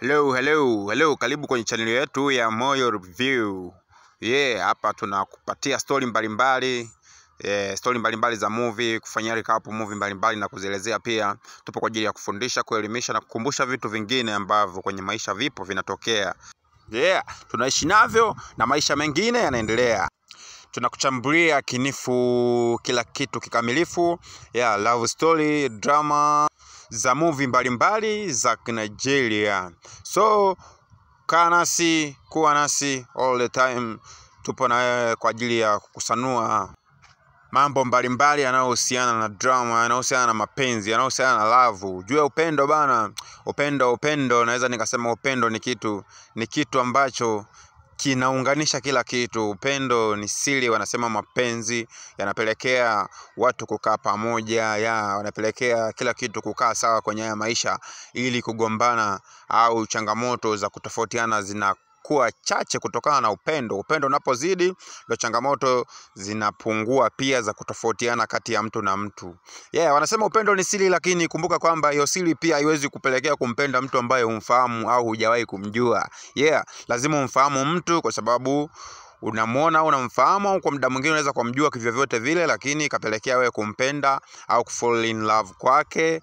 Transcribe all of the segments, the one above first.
Hello, karibu kwenye channel yetu ya Moyo Review. Hapa tunakupatia story mbalimbali, story mbalimbali za movie, kufanyia recap movie mbalimbali na kuzielezea pia. Tupo kwa ajili ya kufundisha, kuelimisha na kukumbusha vitu vingine ambavyo kwenye maisha vipo vinatokea. Tunaishi navyo na maisha mengine yanaendelea. Tunakuchambulia kinifu kila kitu kikamilifu, love story, drama za movie mbalimbali za Nigeria. So kuwa nasi all the time. Tupo na wewe kwa ajili ya kukusanua mambo mbalimbali yanayohusiana na drama, yanayohusiana na mapenzi, yanayohusiana na love. Ujue upendo bana, upendo naweza nikasema upendo ni kitu ambacho kinaunganisha kila kitu. Upendo ni siri, wanasema mapenzi yanapelekea watu kukaa pamoja, wanapelekea kila kitu kukaa sawa kwenye haya maisha, ili kugombana au changamoto za kutofautiana zinakuwa chache kutokana na upendo. Upendo unapozidi ndio changamoto zinapungua pia za kutofautiana kati ya mtu na mtu. Wanasema upendo ni siri, lakini kumbuka kwamba hiyo siri pia haiwezi kupelekea kumpenda mtu ambaye humfahamu au hujawahi kumjua. Lazima umfahamu mtu, kwa sababu unamuona au unamfahamu, kwa muda mwingine unaweza kumjua kivyovyote vile, lakini kapelekea wewe kumpenda au kufall in love kwake.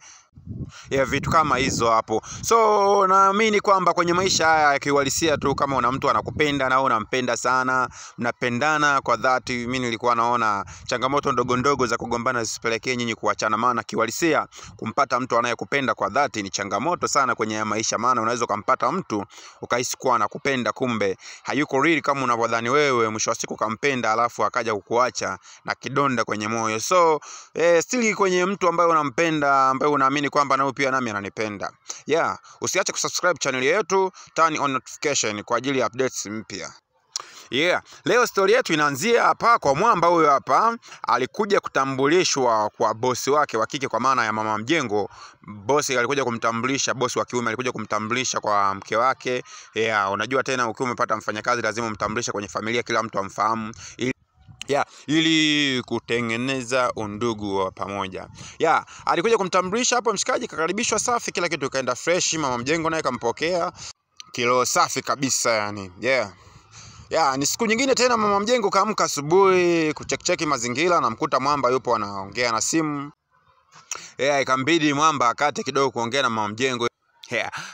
Vitu kama hizo hapo. So naamini kwamba kwenye maisha haya yakiuhalisia tu, kama una mtu anakupenda na unampenda sana, mnapendana kwa dhati, mimi nilikuwa naona changamoto ndogo za kugombana zisipelekee nyinyi kuachana. Maana kiuhalisia kumpata mtu anayekupenda kwa dhati ni changamoto sana kwenye maisha. Maana unaweza kumpata mtu ukahisi kuwa anakupenda, kumbe hayuko real kama unavyodhani wewe. Mwisho wa siku kampenda, alafu akaja kukuacha na kidonda kwenye moyo. So still kwenye mtu ambaye unampenda, ambaye unaamini kwamba nao pia nami ananipenda. Usiache kusubscribe channel yetu, turn on notification kwa ajili ya updates mpya. Leo story yetu inaanzia hapa kwa mwamba huyo hapa. Alikuja kutambulishwa kwa bosi wake wa kike, kwa maana ya mama mjengo. Bosi alikuja kumtambulisha, bosi wa kiume alikuja kumtambulisha kwa mke wake. Unajua tena ukiwa umepata mfanyakazi lazima umtambulishe kwenye familia, kila mtu amfahamu, ili kutengeneza undugu wa pamoja. Alikuja kumtambulisha hapo mshikaji, kakaribishwa safi, kila kitu kaenda fresh. Mama mjengo naye kampokea kilo safi kabisa yani. Ni siku nyingine tena mama mjengo kaamka asubuhi kucheki mazingira, na mkuta mwamba yupo anaongea na simu. Ikambidi mwamba akate kidogo kuongea na mama mjengo.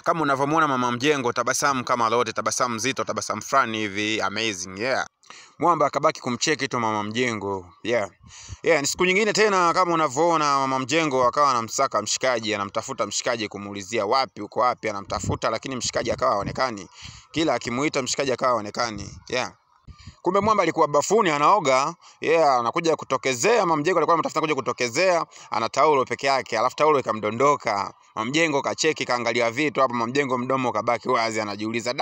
Kama unavyomuona mama mjengo, tabasamu kama lote, tabasamu zito, tabasamu fulani hivi amazing. Mwamba akabaki kumcheki tu mama mjengo. Ni siku nyingine tena, kama unavyoona mama mjengo akawa anamsaka mshikaji, anamtafuta mshikaji kumuulizia uko wapi, anamtafuta lakini mshikaji akawa haonekani. Kila akimuita mshikaji akawa haonekani. Kumbe mwamba alikuwa bafuni anaoga. Anakuja kutokezea, mama mjengo alikuwa anatafuta kuja kutokezea, ana taulo peke yake, alafu taulo ikamdondoka. Mama mjengo kacheki, kaangalia vitu hapo, mama mjengo mdomo kabaki wazi, anajiuliza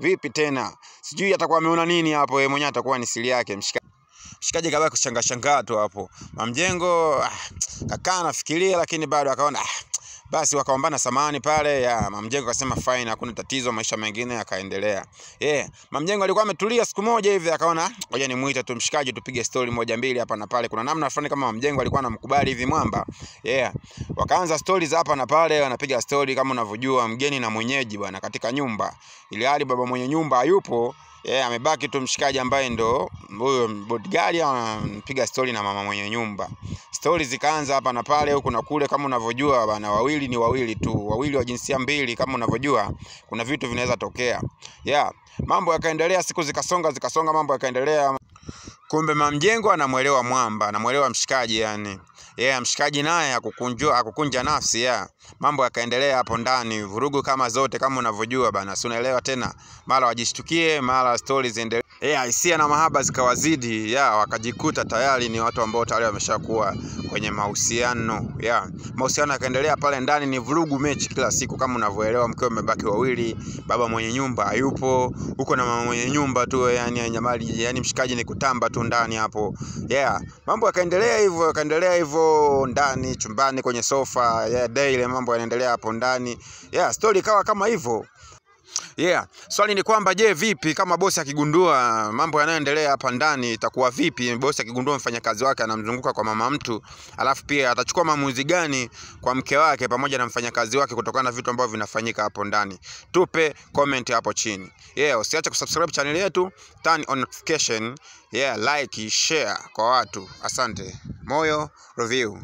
vipi tena, sijui atakuwa ameona nini hapo, yeye mwenyewe atakuwa ni siri yake. Mshikaji kabaki kushangaa tu hapo. Mama mjengo kakaa anafikiria, lakini bado akaona basi wakaombana samani pale. Mama mjengo akasema fine, hakuna tatizo, maisha mengine yakaendelea. Mama mjengo alikuwa ametulia siku moja hivi, akaona ngoja nimuite tu mshikaji tupige story moja mbili hapa na pale. Kuna namna fulani kama mama mjengo alikuwa anamkubali hivi mwamba. Wakaanza stories hapa na pale, wanapiga story kama unavyojua mgeni na mwenyeji bwana katika nyumba. Ili hali baba mwenye nyumba hayupo. Amebaki tu mshikaji ambaye ndo huyo bodyguard, anapiga story na mama mwenye nyumba. Stories zikaanza hapa na pale, huku na kule, kama unavyojua bana, wawili ni wawili tu, wawili wa jinsia mbili, kama unavyojua kuna vitu vinaweza tokea. Mambo yakaendelea, siku zikasonga, mambo yakaendelea. Kumbe mama mjengo anamuelewa mwamba, anamuelewa mshikaji yani. Mshikaji naye akukunja nafsi. Mambo yakaendelea hapo ndani, vurugu kama zote, kama unavyojua bana, si unaelewa tena, mara wajishtukie, mara stories ziendelee. Hisia na mahaba zikawazidi. Wakajikuta tayari ni watu ambao tayari wameshakuwa kwenye mahusiano. Mahusiano yakaendelea pale ndani, ni vurugu mechi kila siku, kama unavyoelewa. Mkeo umebaki wawili, baba mwenye nyumba hayupo, huko na mama mwenye nyumba tu, yani mshikaji ni kutamba tu ndani hapo. Mambo yakaendelea hivyo ndani chumbani kwenye sofa. Daily mambo yanaendelea hapo ndani. Story ikawa kama hivyo. Yeah, swali ni kwamba je, vipi kama bosi akigundua mambo yanayoendelea hapa ndani, itakuwa vipi? Bosi akigundua mfanyakazi wake anamzunguka kwa mama mtu, alafu pia atachukua maamuzi gani kwa mke wake pamoja na mfanyakazi wake kutokana na vitu ambavyo vinafanyika hapo ndani? Tupe comment hapo chini. Yeah, usiache kusubscribe channel yetu, turn on notification, yeah, like, share kwa watu. Asante. Moyo Review.